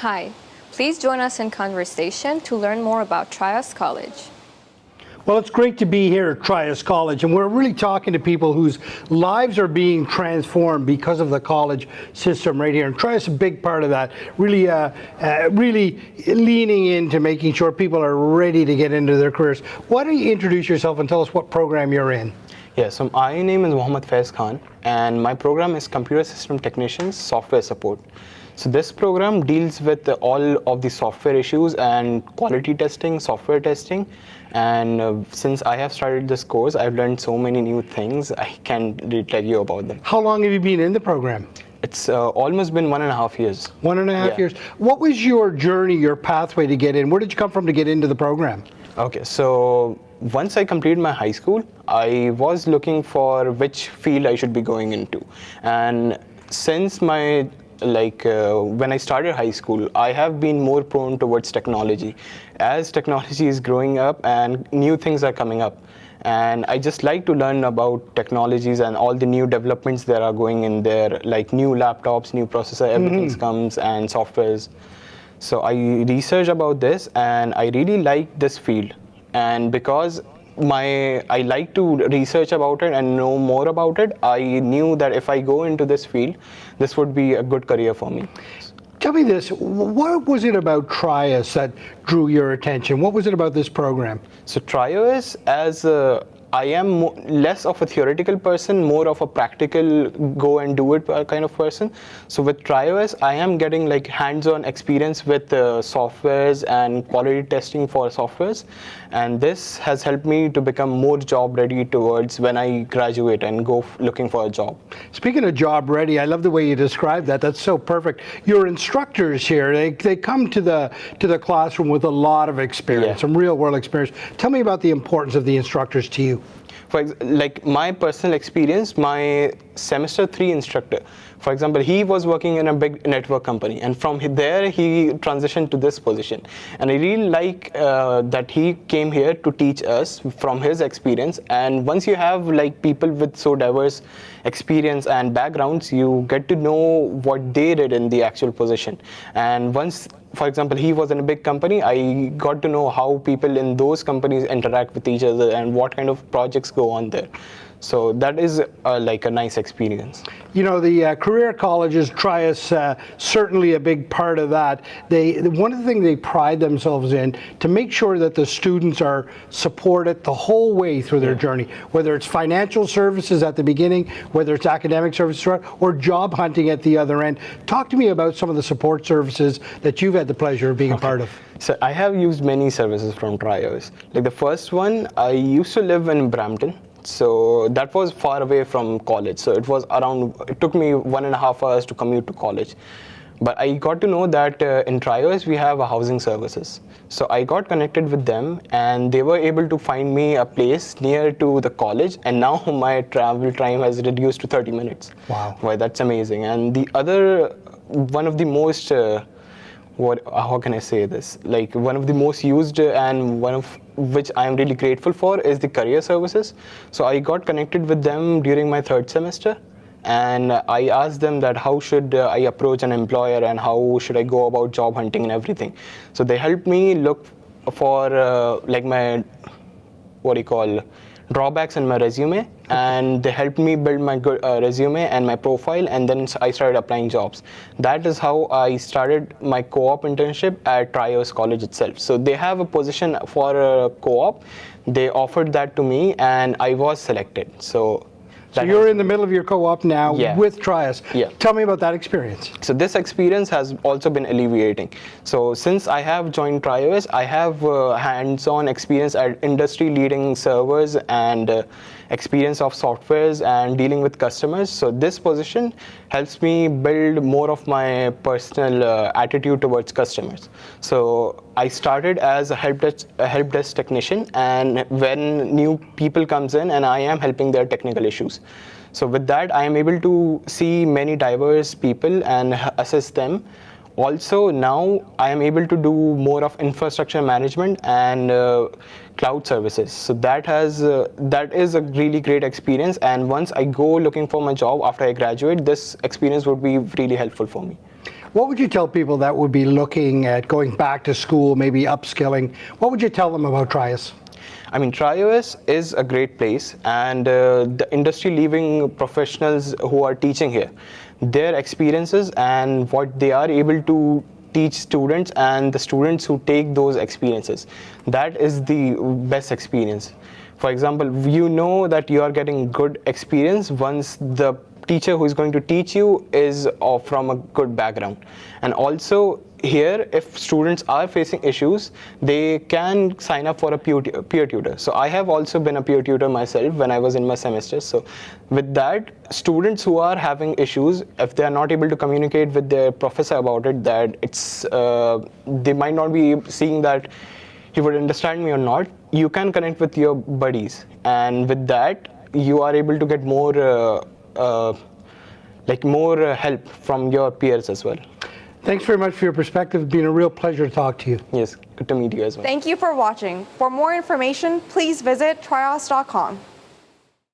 Hi, please join us in conversation to learn more about TriOS College. Well, it's great to be here at TriOS College, and we're really talking to people whose lives are being transformed because of the college system right here. And TriOS is a big part of that, really leaning into making sure people are ready to get into their careers. Why don't you introduce yourself and tell us what program you're in? Yeah, so my name is Mohammad Faiz Khan, and my program is Computer System Technicians Software Support. So this program deals with all of the software issues and quality testing, software testing. And since I have started this course, I've learned so many new things. I can't really tell you about them. How long have you been in the program? It's almost been 1.5 years. 1.5 years. What was your journey, your pathway to get in? Where did you come from to get into the program? Okay, so once I completed my high school, I was looking for which field I should be going into. And since my when I started high school, I have been more prone towards technology. As technology is growing up and new things are coming up, and I just like to learn about technologies and all the new developments that are going in there, like new laptops, new processor, everything comes, and softwares. So I researched about this, and I really like this field. And because I like to research about it and know more about it, I knew that if I go into this field, this would be a good career for me. Tell me this, what was it about TriOS that drew your attention? What was it about this program? So TriOS, I am less of a theoretical person, more of a practical go and do it kind of person. So with TriOS, I am getting like hands-on experience with softwares and quality testing for softwares. And this has helped me to become more job ready towards when I graduate and go looking for a job. Speaking of job ready, I love the way you described that. That's so perfect. Your instructors here, they come to the classroom with a lot of experience, some real world experience. Tell me about the importance of the instructors to you. Like my personal experience, my semester 3 instructor, for example, he was working in a big network company, and from there he transitioned to this position. And I really like that he came here to teach us from his experience. And once you have like people with so diverse experience and backgrounds, you get to know what they did in the actual position. And once, for example, he was in a big company, I got to know how people in those companies interact with each other and what kind of projects go on there. So that is like a nice experience. You know, the career colleges, TriOS, certainly a big part of that. One of the things they pride themselves in to make sure that the students are supported the whole way through their journey, whether it's financial services at the beginning, whether it's academic services, or job hunting at the other end. Talk to me about some of the support services that you've had the pleasure of being a part of. So I have used many services from TriOS. Like the first one, I used to live in Brampton. So that was far away from college. So it took me 1.5 hours to commute to college. But I got to know that in TriOS we have a housing services. So I got connected with them, and they were able to find me a place near to the college. And now my travel time has reduced to 30 minutes. Wow. Well, that's amazing. And the other, one of the most, how can I say this? Like one of the most used and one of which I am really grateful for is the career services. So I got connected with them during my 3rd semester, and I asked them that how should I approach an employer and how should I go about job hunting and everything. So they helped me look for like my, drawbacks in my resume, and they helped me build my good resume and my profile, and then I started applying jobs. That is how I started my co-op internship at TriOS College itself. So they have a position for a co-op. They offered that to me, and I was selected. So you're in the middle of your co-op now with TriOS. Yeah. Tell me about that experience. So this experience has also been alleviating. So since I have joined TriOS, I have hands-on experience at industry-leading servers and experience of softwares and dealing with customers. So this position helps me build more of my personal attitude towards customers. So I started as a help desk technician, and when new people comes in, and I am helping their technical issues. So with that, I am able to see many diverse people and assist them. Also, now I am able to do more of infrastructure management and cloud services. So that is a really great experience. And once I go looking for my job after I graduate, this experience would be really helpful for me. What would you tell people that would be looking at going back to school, maybe upskilling? What would you tell them about TriOS? I mean, TriOS is a great place, and the industry-leading professionals who are teaching here, their experiences and what they are able to teach students, and the students who take those experiences, that is the best experience. For example, you know that you are getting good experience once the teacher who is going to teach you is from a good background. And also here, if students are facing issues, they can sign up for a peer tutor. So I have also been a peer tutor myself when I was in my semester. So with that, students who are having issues, if they are not able to communicate with their professor about it, that they might not be seeing that he would understand me or not, you can connect with your buddies, and with that you are able to get more help from your peers as well. Thanks very much for your perspective. It's been a real pleasure to talk to you. Yes, good to meet you as well. Thank you for watching. For more information, please visit trios.com.